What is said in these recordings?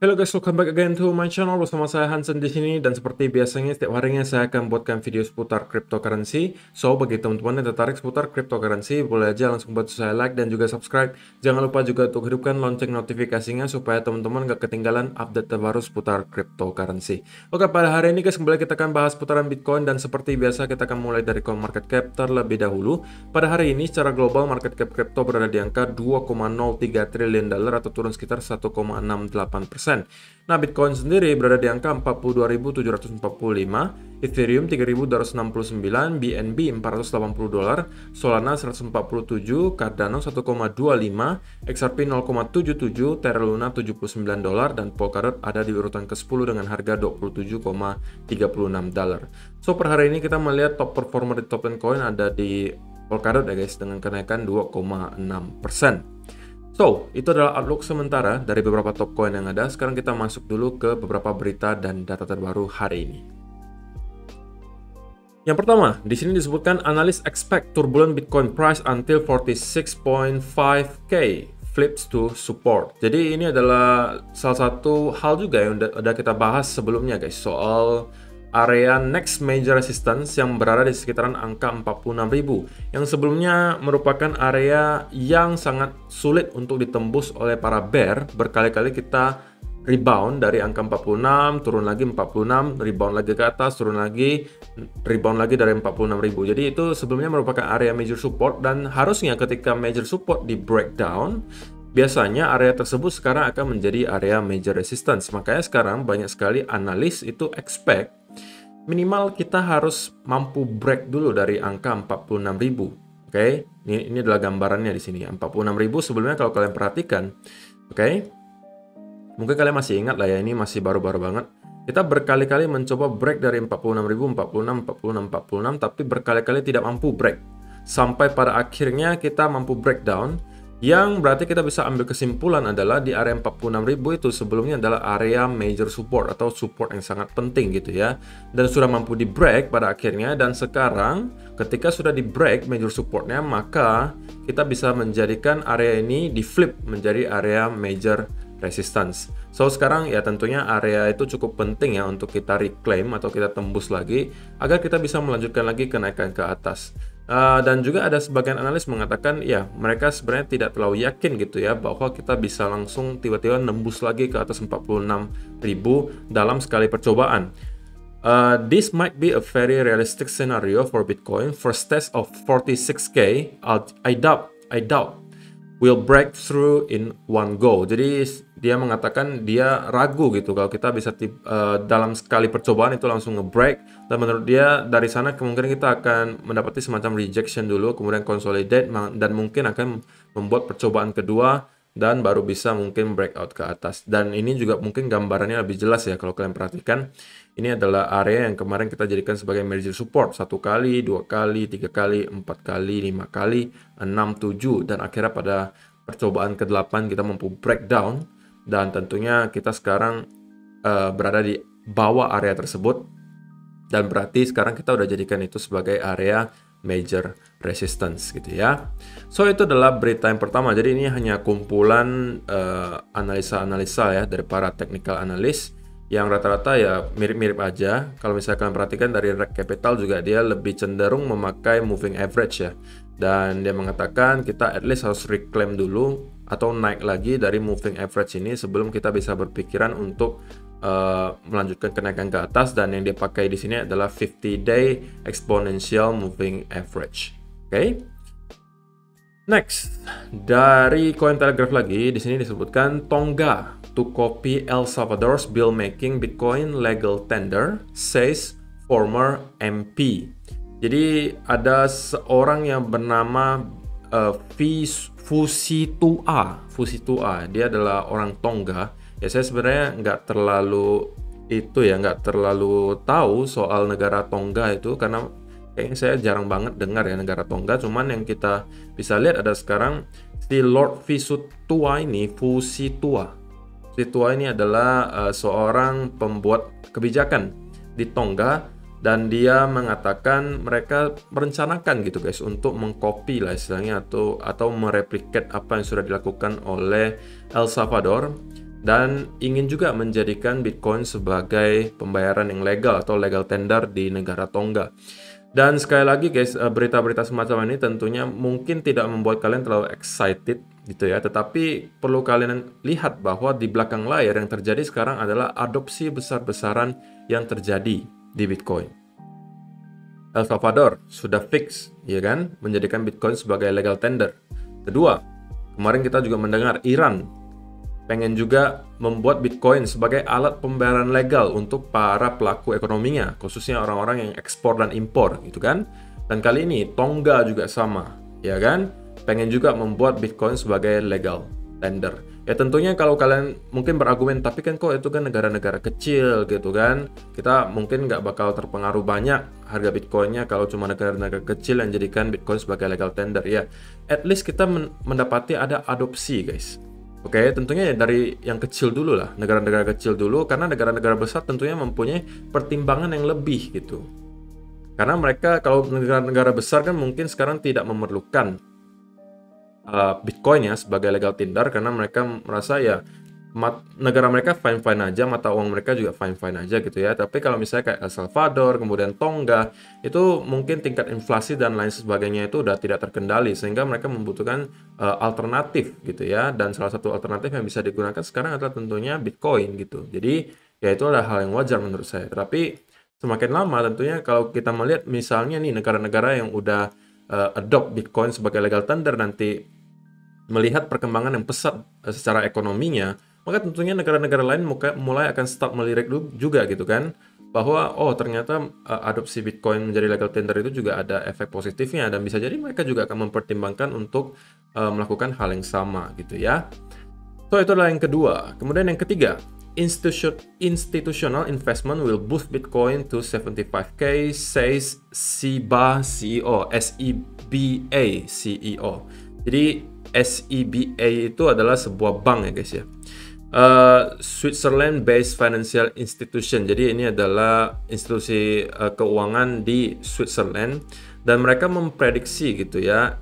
Hello guys, welcome back again to my channel. Bersama saya Hansen di sini, dan seperti biasanya setiap harinya saya akan buatkan video seputar cryptocurrency. So bagi teman-teman yang tertarik seputar cryptocurrency, boleh aja langsung bantu saya like dan juga subscribe. Jangan lupa juga untuk hidupkan lonceng notifikasinya supaya teman-teman gak ketinggalan update terbaru seputar cryptocurrency. Oke, pada hari ini guys, kembali kita akan bahas seputaran Bitcoin, dan seperti biasa kita akan mulai dari CoinMarketCap terlebih dahulu. Pada hari ini secara global market cap crypto berada di angka 2,03 triliun dolar atau turun sekitar 1,68%. Nah, Bitcoin sendiri berada di angka 42.745, Ethereum 3.269, BNB 480 dolar, Solana 147, Cardano 1,25, XRP 0,77, Terra Luna 79 dolar, dan Polkadot ada di urutan ke-10 dengan harga 27,36 dolar. So, per hari ini kita melihat top performer di top 10 coin ada di Polkadot ya guys, dengan kenaikan 2,6%. So, itu adalah outlook sementara dari beberapa top coin yang ada. Sekarang kita masuk dulu ke beberapa berita dan data terbaru hari ini. Yang pertama, di sini disebutkan analis expect turbulent Bitcoin price until 46.5K flips to support. Jadi ini adalah salah satu hal juga yang udah kita bahas sebelumnya guys, soal area next major resistance yang berada di sekitaran angka 46.000 yang sebelumnya merupakan area yang sangat sulit untuk ditembus oleh para bear. Berkali-kali kita rebound dari angka 46, turun lagi 46, rebound lagi ke atas, turun lagi, rebound lagi dari 46.000. Jadi itu sebelumnya merupakan area major support, dan harusnya ketika major support di breakdown, biasanya area tersebut sekarang akan menjadi area major resistance. Makanya sekarang banyak sekali analis itu expect minimal kita harus mampu break dulu dari angka 46.000. Oke, ini adalah gambarannya di sini. 46.000 sebelumnya kalau kalian perhatikan, oke, mungkin kalian masih ingat lah ya, ini masih baru-baru banget. Kita berkali-kali mencoba break dari 46.000, 46, 46, 46, tapi berkali-kali tidak mampu break. Sampai pada akhirnya kita mampu breakdown, yang berarti kita bisa ambil kesimpulan adalah di area 46.000 itu sebelumnya adalah area major support atau support yang sangat penting gitu ya. Dan sudah mampu di break pada akhirnya, dan sekarang ketika sudah di break major supportnya, maka kita bisa menjadikan area ini di flip menjadi area major resistance. So sekarang ya tentunya area itu cukup penting ya untuk kita reclaim atau kita tembus lagi agar kita bisa melanjutkan lagi kenaikan ke atas. Dan juga ada sebagian analis mengatakan ya mereka sebenarnya tidak terlalu yakin gitu ya bahwa kita bisa langsung tiba-tiba nembus lagi ke atas 46.000 dalam sekali percobaan. This might be a very realistic scenario for Bitcoin. First test of 46K, I doubt will break through in one go. Jadi dia mengatakan dia ragu gitu kalau kita bisa dalam sekali percobaan itu langsung nge-break, dan menurut dia dari sana kemungkinan kita akan mendapati semacam rejection dulu, kemudian consolidate, dan mungkin akan membuat percobaan kedua dan baru bisa mungkin breakout ke atas. Dan ini juga mungkin gambarannya lebih jelas ya kalau kalian perhatikan. Ini adalah area yang kemarin kita jadikan sebagai major support 1 kali, 2 kali, 3 kali, 4 kali, 5 kali, 6, 7, dan akhirnya pada percobaan ke-8 kita mampu breakdown, dan tentunya kita sekarang berada di bawah area tersebut, dan berarti sekarang kita udah jadikan itu sebagai area major resistance gitu ya. So itu adalah berita yang pertama. Jadi ini hanya kumpulan analisa-analisa ya dari para technical analyst yang rata-rata ya mirip-mirip aja. Kalau misalnya kalian perhatikan dari Reg Capital juga dia lebih cenderung memakai moving average ya. Dan dia mengatakan kita at least harus reclaim dulu atau naik lagi dari moving average ini sebelum kita bisa berpikiran untuk melanjutkan kenaikan ke atas. Dan yang dia pakai di sini adalah 50-day exponential moving average. Oke. Next, dari Cointelegraph lagi di sini disebutkan Tonga to copy El Salvador's bill making Bitcoin legal tender, says former MP. Jadi ada seorang yang bernama Fusitua. Dia adalah orang Tonga. Ya saya sebenarnya nggak terlalu tahu soal negara Tonga itu, karena kayaknya saya jarang banget dengar ya negara Tonga. Cuman yang kita bisa lihat ada sekarang si Lord Fusitua ini adalah seorang pembuat kebijakan di Tonga, dan dia mengatakan mereka merencanakan gitu guys untuk mengcopy lah istilahnya atau mereplikat apa yang sudah dilakukan oleh El Salvador dan ingin juga menjadikan Bitcoin sebagai pembayaran yang legal atau legal tender di negara Tonga. Dan sekali lagi guys, berita-berita semacam ini tentunya mungkin tidak membuat kalian terlalu excited gitu ya, tetapi perlu kalian lihat bahwa di belakang layar yang terjadi sekarang adalah adopsi besar-besaran yang terjadi di Bitcoin. El Salvador sudah fix, ya kan, menjadikan Bitcoin sebagai legal tender. Kedua, kemarin kita juga mendengar Iran pengen juga membuat Bitcoin sebagai alat pembayaran legal untuk para pelaku ekonominya, khususnya orang-orang yang ekspor dan impor, gitu kan. Dan kali ini Tonga juga sama, ya kan, pengen juga membuat Bitcoin sebagai legal tender. Ya tentunya kalau kalian mungkin berargumen, tapi kan kok itu kan negara-negara kecil gitu kan, kita mungkin nggak bakal terpengaruh banyak harga Bitcoinnya kalau cuma negara-negara kecil yang jadikan Bitcoin sebagai legal tender. Ya, at least kita mendapati ada adopsi guys. Oke, tentunya ya dari yang kecil dulu lah, negara-negara kecil dulu, karena negara-negara besar tentunya mempunyai pertimbangan yang lebih gitu. Karena mereka kalau negara-negara besar kan mungkin sekarang tidak memerlukan Bitcoin ya sebagai legal tender karena mereka merasa ya negara mereka fine-fine aja, mata uang mereka juga fine-fine aja gitu ya. Tapi kalau misalnya kayak El Salvador, kemudian Tonga, itu mungkin tingkat inflasi dan lain sebagainya itu udah tidak terkendali sehingga mereka membutuhkan alternatif gitu ya. Dan salah satu alternatif yang bisa digunakan sekarang adalah tentunya Bitcoin gitu. Jadi ya itu adalah hal yang wajar menurut saya. Tapi semakin lama tentunya kalau kita melihat misalnya nih negara-negara yang udah adopt Bitcoin sebagai legal tender nanti melihat perkembangan yang pesat secara ekonominya, maka tentunya negara-negara lain mulai akan start melirik juga gitu kan, bahwa oh ternyata adopsi Bitcoin menjadi legal tender itu juga ada efek positifnya dan bisa jadi mereka juga akan mempertimbangkan untuk melakukan hal yang sama gitu ya. So itu adalah yang kedua. Kemudian yang ketiga, institutional investment will boost Bitcoin to 75k, says SEBA CEO, SEBA CEO. Jadi SEBA itu adalah sebuah bank ya guys ya. Switzerland-based financial institution. Jadi ini adalah institusi keuangan di Switzerland dan mereka memprediksi gitu ya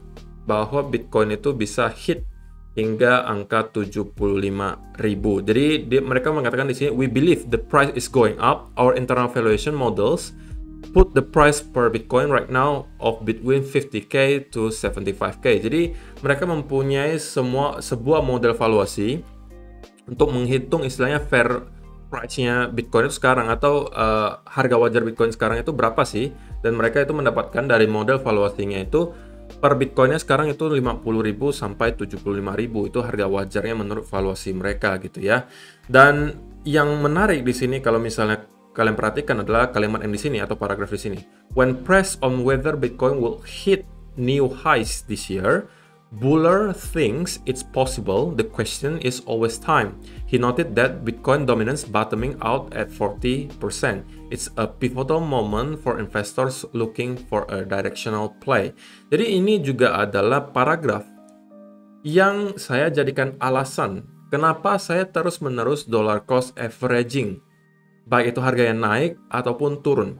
bahwa Bitcoin itu bisa hit hingga angka 75.000. Jadi mereka mengatakan di sini, we believe the price is going up. Our internal valuation models put the price per Bitcoin right now of between 50k to 75k. Jadi mereka mempunyai sebuah model valuasi untuk menghitung istilahnya fair price-nya Bitcoin itu sekarang atau harga wajar Bitcoin sekarang itu berapa sih? Dan mereka itu mendapatkan dari model valuasinya itu per Bitcoinnya sekarang itu 50.000 sampai 75.000 itu harga wajarnya menurut valuasi mereka gitu ya. Dan yang menarik di sini kalau misalnya kalian perhatikan adalah kalimat yang di sini atau paragraf di sini. When pressed on whether Bitcoin will hit new highs this year, Buller thinks it's possible. The question is always time. He noted that Bitcoin dominance bottoming out at 40%. It's a pivotal moment for investors looking for a directional play. Jadi ini juga adalah paragraf yang saya jadikan alasan kenapa saya terus-menerus dollar cost averaging, baik itu harganya naik ataupun turun.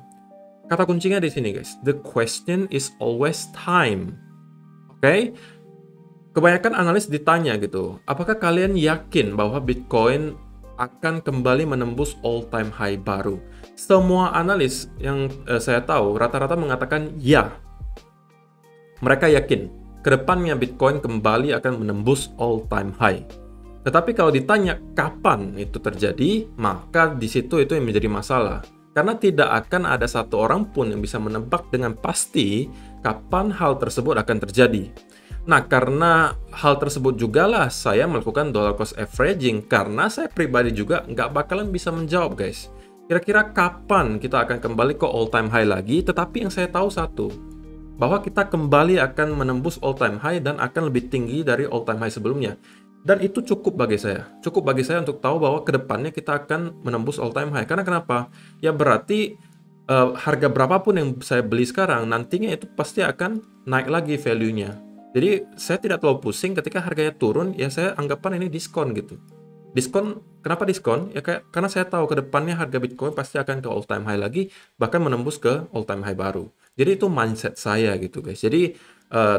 Kata kuncinya di sini guys. The question is always time. Oke? Kebanyakan analis ditanya gitu, apakah kalian yakin bahwa Bitcoin akan kembali menembus all-time high baru? Semua analis yang saya tahu rata-rata mengatakan ya. Mereka yakin kedepannya Bitcoin kembali akan menembus all-time high. Tetapi kalau ditanya kapan itu terjadi, maka di situ itu yang menjadi masalah. Karena tidak akan ada satu orang pun yang bisa menebak dengan pasti kapan hal tersebut akan terjadi. Nah, karena hal tersebut jugalah saya melakukan dollar cost averaging, karena saya pribadi juga nggak bakalan bisa menjawab guys. Kira-kira kapan kita akan kembali ke all time high lagi, tetapi yang saya tahu satu, bahwa kita kembali akan menembus all time high dan akan lebih tinggi dari all time high sebelumnya. Dan itu cukup bagi saya. Cukup bagi saya untuk tahu bahwa kedepannya kita akan menembus all time high. Karena kenapa? Ya berarti harga berapapun yang saya beli sekarang, nantinya itu pasti akan naik lagi value-nya. Jadi saya tidak terlalu pusing ketika harganya turun, ya saya anggapan ini diskon gitu. Diskon, kenapa diskon? Ya karena saya tahu ke depannya harga Bitcoin pasti akan ke all time high lagi, bahkan menembus ke all time high baru. Jadi itu mindset saya gitu guys. Jadi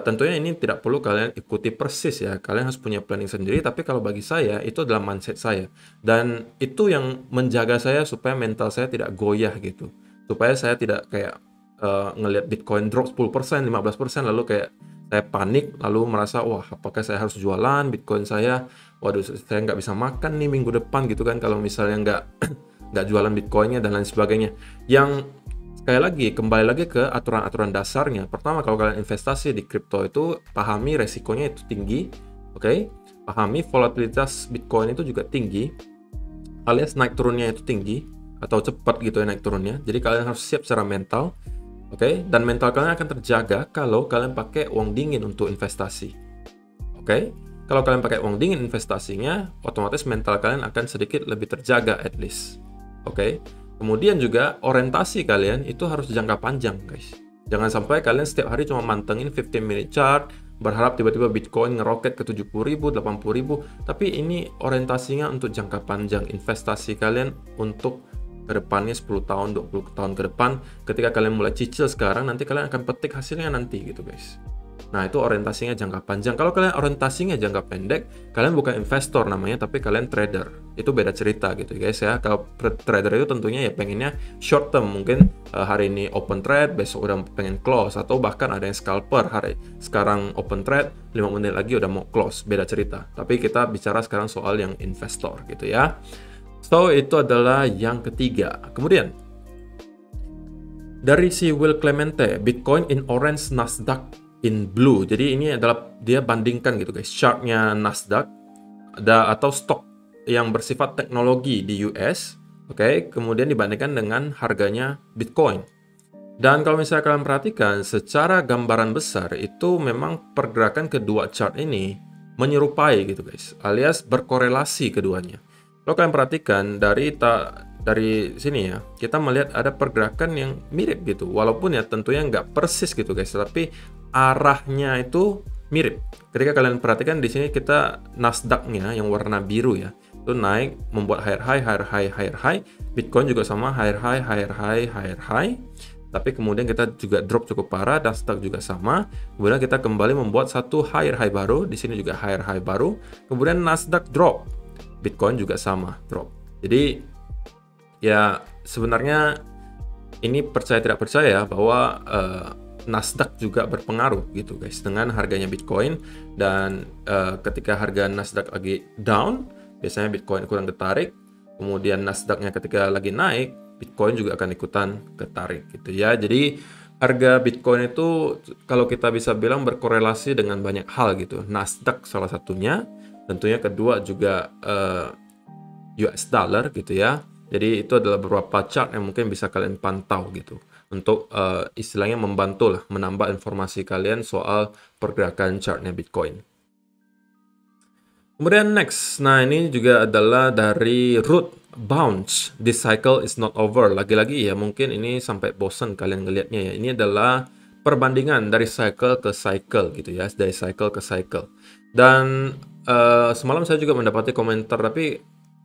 Tentunya ini tidak perlu kalian ikuti persis ya, kalian harus punya planning sendiri, tapi kalau bagi saya, itu adalah mindset saya. Dan itu yang menjaga saya supaya mental saya tidak goyah gitu. Supaya saya tidak kayak ngelihat Bitcoin drop 10%, 15%, lalu kayak saya panik, lalu merasa, wah apakah saya harus jualan Bitcoin saya? Waduh, saya nggak bisa makan nih minggu depan gitu kan, kalau misalnya nggak jualan Bitcoinnya dan lain sebagainya. Yang sekali lagi, kembali lagi ke aturan-aturan dasarnya. Pertama, kalau kalian investasi di kripto itu, pahami resikonya itu tinggi, oke? Pahami volatilitas Bitcoin itu juga tinggi, alias naik turunnya itu tinggi, atau cepat gitu ya naik turunnya. Jadi kalian harus siap secara mental, oke? Dan mental kalian akan terjaga kalau kalian pakai uang dingin untuk investasi, oke? Kalau kalian pakai uang dingin investasinya, otomatis mental kalian akan sedikit lebih terjaga at least, oke? Kemudian juga orientasi kalian itu harus jangka panjang guys. Jangan sampai kalian setiap hari cuma mantengin 15 minute chart, berharap tiba-tiba Bitcoin ngeroket ke 70.000, 80.000. Tapi ini orientasinya untuk jangka panjang. Investasi kalian untuk kedepannya 10 tahun, 20 tahun ke depan. Ketika kalian mulai cicil sekarang, nanti kalian akan petik hasilnya nanti gitu guys. Nah, itu orientasinya jangka panjang. Kalau kalian orientasinya jangka pendek, kalian bukan investor namanya, tapi kalian trader. Itu beda cerita gitu guys ya. Kalau trader itu tentunya ya pengennya short term. Mungkin hari ini open trade, besok udah pengen close. Atau bahkan ada yang scalper. Sekarang open trade, 5 menit lagi udah mau close. Beda cerita. Tapi kita bicara sekarang soal yang investor gitu ya. So, itu adalah yang ketiga. Kemudian, dari si Will Clemente, Bitcoin in orange, Nasdaq in blue. Jadi ini adalah dia bandingkan gitu guys, chartnya Nasdaq atau stok yang bersifat teknologi di US, oke, kemudian dibandingkan dengan harganya Bitcoin. Dan kalau misalnya kalian perhatikan, secara gambaran besar itu memang pergerakan kedua chart ini menyerupai gitu guys, alias berkorelasi keduanya. Kalau kalian perhatikan dari sini ya, kita melihat ada pergerakan yang mirip gitu, walaupun ya tentunya nggak persis gitu guys, tapi arahnya itu mirip. Ketika kalian perhatikan di sini kita Nasdaq-nya yang warna biru ya, itu naik membuat higher high, higher high, higher high. Bitcoin juga sama higher high, higher high, higher high. Tapi kemudian kita juga drop cukup parah, Nasdaq juga sama. Kemudian kita kembali membuat satu higher high baru, di sini juga higher high baru. Kemudian Nasdaq drop, Bitcoin juga sama drop. Jadi ya sebenarnya ini percaya tidak percaya bahwa Nasdaq juga berpengaruh gitu guys dengan harganya Bitcoin. Dan ketika harga Nasdaq lagi down, biasanya Bitcoin kurang ketarik. Kemudian Nasdaq-nya ketika lagi naik, Bitcoin juga akan ikutan ketarik gitu ya. Jadi harga Bitcoin itu kalau kita bisa bilang berkorelasi dengan banyak hal gitu. Nasdaq salah satunya, tentunya kedua juga US dollar gitu ya. Jadi itu adalah beberapa chart yang mungkin bisa kalian pantau gitu untuk istilahnya membantu lah menambah informasi kalian soal pergerakan chartnya Bitcoin. Kemudian next, nah ini juga adalah dari Root Bounce. This cycle is not over. Lagi-lagi ya mungkin ini sampai bosan kalian ngelihatnya ya. Ini adalah perbandingan dari cycle ke cycle gitu ya, dari cycle ke cycle. Dan semalam saya juga mendapati komentar, tapi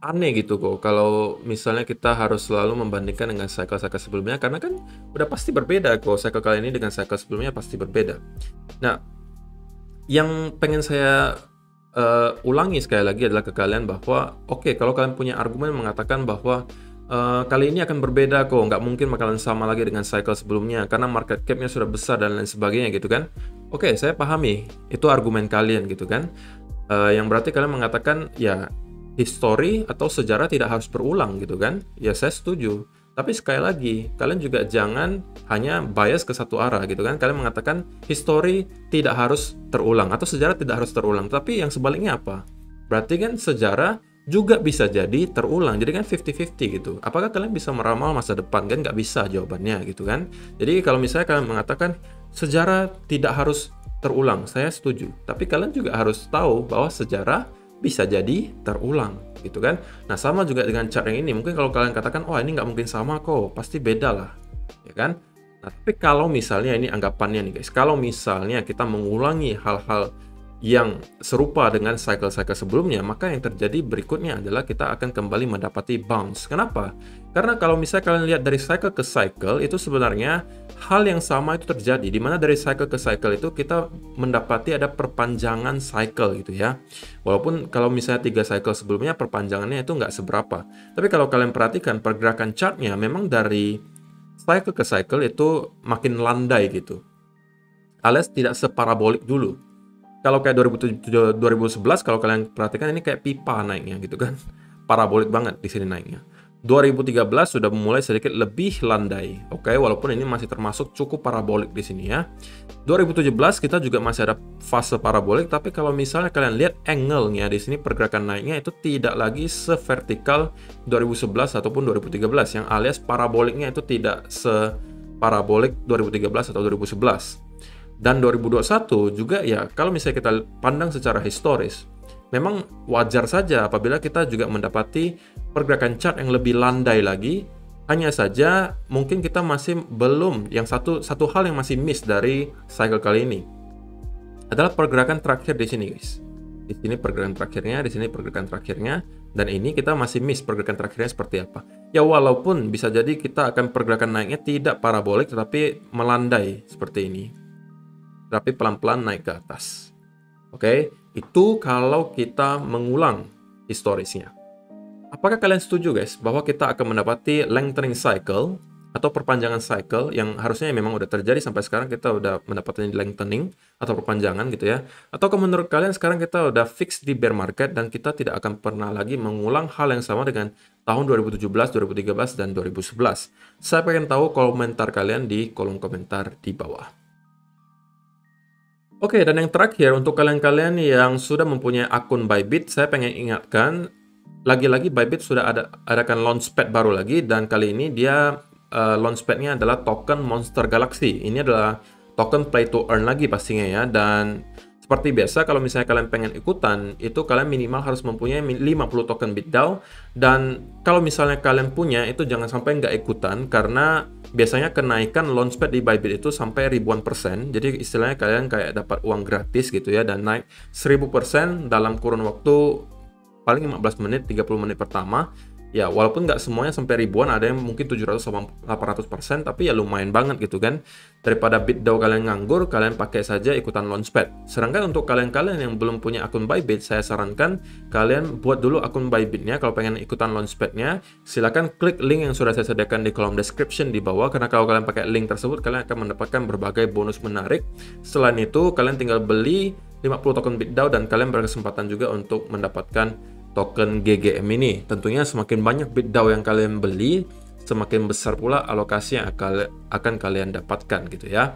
aneh gitu kok kalau misalnya kita harus selalu membandingkan dengan cycle-cycle sebelumnya, karena kan udah pasti berbeda kok, cycle kali ini dengan cycle sebelumnya pasti berbeda. Nah, yang pengen saya ulangi sekali lagi adalah ke kalian bahwa oke, kalau kalian punya argumen mengatakan bahwa kali ini akan berbeda kok, nggak mungkin bakalan sama lagi dengan cycle sebelumnya karena market cap-nya sudah besar dan lain sebagainya gitu kan. Oke, saya pahami itu argumen kalian gitu kan. Yang berarti kalian mengatakan ya history atau sejarah tidak harus berulang gitu kan. Ya saya setuju. Tapi sekali lagi, kalian juga jangan hanya bias ke satu arah gitu kan. Kalian mengatakan history tidak harus terulang atau sejarah tidak harus terulang. Tapi yang sebaliknya apa? Berarti kan sejarah juga bisa jadi terulang. Jadi kan 50-50 gitu. Apakah kalian bisa meramal masa depan? Kan nggak bisa jawabannya gitu kan. Jadi kalau misalnya kalian mengatakan sejarah tidak harus terulang, saya setuju. Tapi kalian juga harus tahu bahwa sejarah bisa jadi terulang gitu kan. Nah sama juga dengan chart yang ini. Mungkin kalau kalian katakan oh ini nggak mungkin sama kok, pasti beda lah ya kan. Nah tapi kalau misalnya ini anggapannya nih guys, kalau misalnya kita mengulangi hal-hal yang serupa dengan cycle-cycle sebelumnya, maka yang terjadi berikutnya adalah kita akan kembali mendapati bounce. Kenapa? Karena kalau misalnya kalian lihat dari cycle ke cycle, itu sebenarnya hal yang sama itu terjadi, di mana dari cycle ke cycle itu kita mendapati ada perpanjangan cycle gitu ya. Walaupun kalau misalnya 3 cycle sebelumnya perpanjangannya itu nggak seberapa. Tapi kalau kalian perhatikan pergerakan chartnya memang dari cycle ke cycle itu makin landai gitu. Alias tidak separabolik dulu. Kalau kayak 2007, 2011 kalau kalian perhatikan ini kayak pipa naiknya gitu kan. Parabolik banget di sini naiknya. 2013 sudah mulai sedikit lebih landai. Oke, walaupun ini masih termasuk cukup parabolik di sini ya. 2017 kita juga masih ada fase parabolik, tapi kalau misalnya kalian lihat angle-nya di sini pergerakan naiknya itu tidak lagi severtikal 2011 ataupun 2013 yang alias paraboliknya itu tidak separabolik 2013 atau 2011. Dan 2021 juga ya, kalau misalnya kita pandang secara historis, memang wajar saja apabila kita juga mendapati pergerakan chart yang lebih landai lagi. Hanya saja mungkin kita masih belum, yang satu hal yang masih miss dari cycle kali ini adalah pergerakan terakhir di sini guys. Di sini pergerakan terakhirnya, di sini pergerakan terakhirnya, dan ini kita masih miss pergerakan terakhirnya seperti apa. Ya walaupun bisa jadi kita akan pergerakan naiknya tidak parabolik tetapi melandai seperti ini. Tapi pelan-pelan naik ke atas. Oke, itu kalau kita mengulang historisnya. Apakah kalian setuju guys bahwa kita akan mendapati lengthening cycle atau perpanjangan cycle yang harusnya memang udah terjadi sampai sekarang, kita udah mendapatkan lengthening atau perpanjangan gitu ya? Atau menurut kalian sekarang kita udah fix di bear market dan kita tidak akan pernah lagi mengulang hal yang sama dengan tahun 2017, 2013, dan 2011? Saya pengen tahu komentar kalian di kolom komentar di bawah. Oke, dan yang terakhir untuk kalian-kalian yang sudah mempunyai akun Bybit, saya pengen ingatkan, lagi-lagi Bybit sudah adakan launchpad baru lagi, dan kali ini dia launchpadnya adalah token Monster Galaxy. Ini adalah token play to earn lagi pastinya ya, dan seperti biasa kalau misalnya kalian pengen ikutan, itu kalian minimal harus mempunyai 50 token BitDAO, dan kalau misalnya kalian punya, itu jangan sampai nggak ikutan, karena biasanya kenaikan launchpad di Bybit itu sampai ribuan %. Jadi istilahnya kalian kayak dapat uang gratis gitu ya, dan naik 1000% dalam kurun waktu paling 15 menit, 30 menit pertama. Ya, walaupun nggak semuanya sampai ribuan, ada yang mungkin 700-800%, tapi ya lumayan banget gitu kan. Daripada BitDAO kalian nganggur, kalian pakai saja ikutan launchpad. Sedangkan untuk kalian-kalian yang belum punya akun Bybit, saya sarankan kalian buat dulu akun Bybitnya. Kalau pengen ikutan launchpadnya, silakan klik link yang sudah saya sediakan di kolom description di bawah, karena kalau kalian pakai link tersebut, kalian akan mendapatkan berbagai bonus menarik. Selain itu, kalian tinggal beli 50 token BitDAO dan kalian berkesempatan juga untuk mendapatkan token GGM ini. Tentunya semakin banyak BitDAO yang kalian beli, semakin besar pula alokasi yang akan kalian dapatkan gitu ya.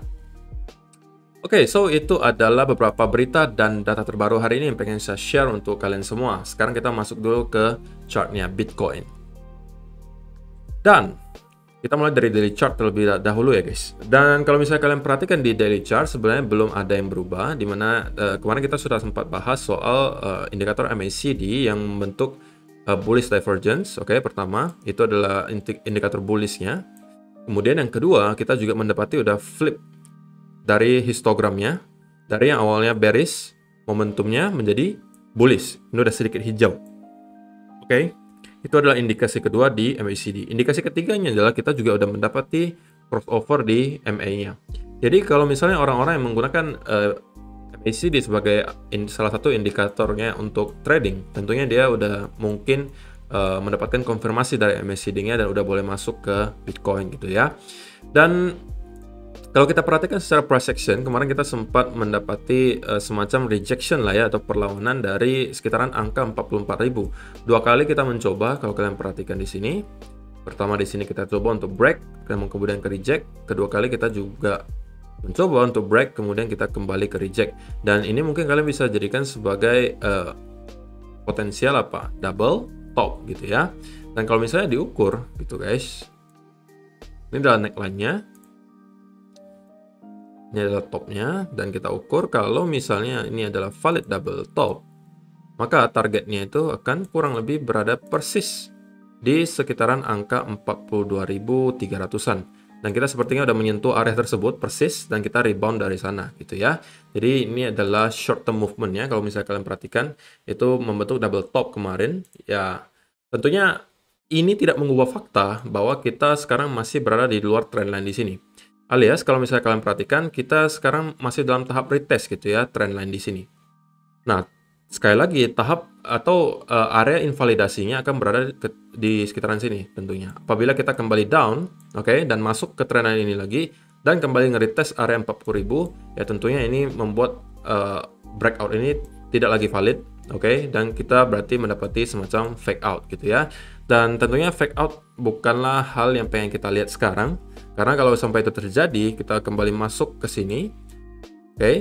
Oke, so itu adalah beberapa berita dan data terbaru hari ini yang pengen saya share untuk kalian semua. Sekarang kita masuk dulu ke chartnya Bitcoin. Dan kita mulai dari daily chart terlebih dahulu ya guys. Dan kalau misalnya kalian perhatikan di daily chart, sebenarnya belum ada yang berubah, dimana kemarin kita sudah sempat bahas soal indikator MACD yang membentuk bullish divergence. Oke, pertama itu adalah indikator bullishnya. Kemudian yang kedua, kita juga mendapati udah flip dari histogramnya, dari yang awalnya bearish, momentumnya menjadi bullish. Ini udah sedikit hijau. Oke. Itu adalah indikasi kedua di MACD. Indikasi ketiganya adalah kita juga udah mendapati crossover di MA-nya. Jadi kalau misalnya orang-orang yang menggunakan MACD sebagai salah satu indikatornya untuk trading, tentunya dia udah mungkin mendapatkan konfirmasi dari MACD-nya dan udah boleh masuk ke Bitcoin gitu ya. Dan kalau kita perhatikan secara price action, kemarin kita sempat mendapati semacam rejection lah ya, atau perlawanan dari sekitaran angka 44.000. Dua kali kita mencoba, kalau kalian perhatikan di sini. Pertama di sini kita coba untuk break, kemudian ke reject. Kedua kali kita juga mencoba untuk break, kemudian kita kembali ke reject. Dan ini mungkin kalian bisa jadikan sebagai potensial apa? Double top gitu ya. Dan kalau misalnya diukur gitu guys, ini adalah neckline-nya. Ini adalah topnya, dan kita ukur kalau misalnya ini adalah valid double top, maka targetnya itu akan kurang lebih berada persis di sekitaran angka 42.300-an. Dan kita sepertinya udah menyentuh area tersebut persis dan kita rebound dari sana gitu ya. Jadi ini adalah short term movement ya. Kalau misalnya kalian perhatikan itu membentuk double top kemarin ya. Tentunya ini tidak mengubah fakta bahwa kita sekarang masih berada di luar trendline di sini. Alias kalau misalnya kalian perhatikan kita sekarang masih dalam tahap retest gitu ya trendline di sini. Nah, sekali lagi tahap atau area invalidasinya akan berada di sekitaran sini tentunya. Apabila kita kembali down, oke, dan masuk ke trendline ini lagi dan kembali nge-retest area 40.000, ya tentunya ini membuat breakout ini tidak lagi valid, oke, dan kita berarti mendapati semacam fake out gitu ya. Dan tentunya fake out bukanlah hal yang pengen kita lihat sekarang, karena kalau sampai itu terjadi, kita kembali masuk ke sini, oke,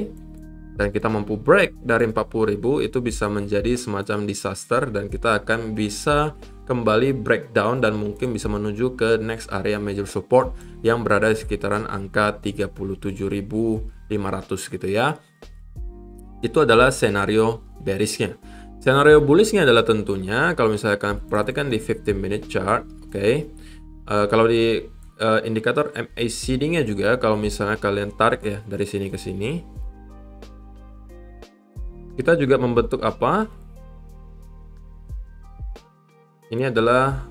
dan kita mampu break dari 40.000, itu bisa menjadi semacam disaster dan kita akan bisa kembali breakdown dan mungkin bisa menuju ke next area major support yang berada di sekitaran angka 37.500 gitu ya. Itu adalah scenario bearishnya. Scenario bullishnya adalah tentunya kalau misalnya kalian perhatikan di 15 minute chart, oke. Kalau di indikator MACD-nya juga kalau misalnya kalian tarik ya dari sini ke sini, kita juga membentuk apa? Ini adalah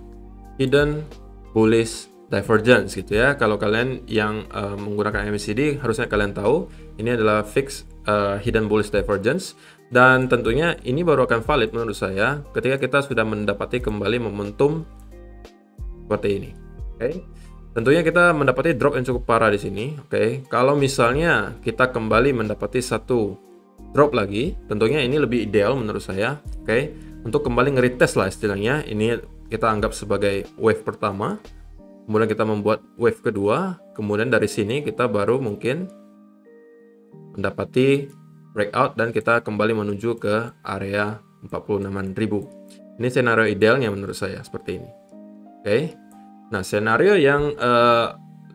hidden bullish divergence gitu ya. Kalau kalian yang menggunakan MACD harusnya kalian tahu ini adalah fixed hidden bullish divergence, dan tentunya ini baru akan valid menurut saya ketika kita sudah mendapati kembali momentum seperti ini. Oke. Tentunya kita mendapati drop yang cukup parah di sini. Oke. Kalau misalnya kita kembali mendapati satu drop lagi, tentunya ini lebih ideal menurut saya, oke, untuk kembali nge-retest lah istilahnya. Ini kita anggap sebagai wave pertama, kemudian kita membuat wave kedua, kemudian dari sini kita baru mungkin mendapati breakout dan kita kembali menuju ke area 46.000. Ini skenario idealnya menurut saya seperti ini, oke. Nah, skenario yang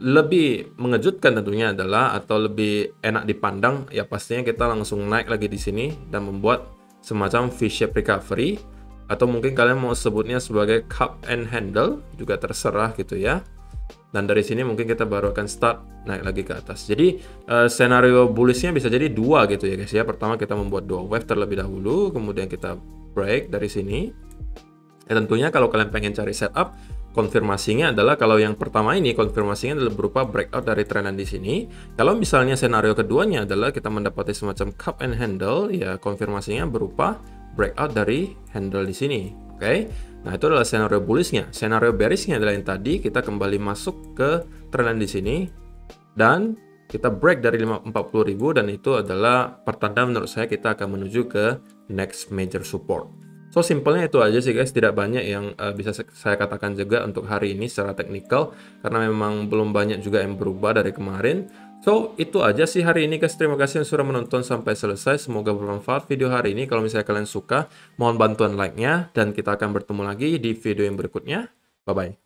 lebih mengejutkan tentunya adalah atau lebih enak dipandang ya pastinya kita langsung naik lagi di sini dan membuat semacam V-shape recovery, atau mungkin kalian mau sebutnya sebagai cup and handle juga terserah gitu ya. Dan dari sini mungkin kita baru akan start naik lagi ke atas. Jadi skenario bullishnya bisa jadi dua gitu ya guys ya. Pertama kita membuat dua wave terlebih dahulu, kemudian kita break dari sini. Ya, tentunya kalau kalian pengen cari setup, konfirmasinya adalah kalau yang pertama ini konfirmasinya adalah berupa breakout dari trendan di sini. Kalau misalnya skenario keduanya adalah kita mendapati semacam cup and handle, ya konfirmasinya berupa breakout dari handle di sini. Oke. Nah, itu adalah skenario bullishnya. Skenario bearishnya adalah yang tadi kita kembali masuk ke trendan di sini dan kita break dari 40.000, dan itu adalah pertanda menurut saya kita akan menuju ke next major support. So, simpelnya itu aja sih guys, tidak banyak yang bisa saya katakan juga untuk hari ini secara teknikal, karena memang belum banyak juga yang berubah dari kemarin. So, itu aja sih hari ini guys, terima kasih yang sudah menonton sampai selesai, semoga bermanfaat video hari ini. Kalau misalnya kalian suka, mohon bantuan like-nya, dan kita akan bertemu lagi di video yang berikutnya. Bye-bye.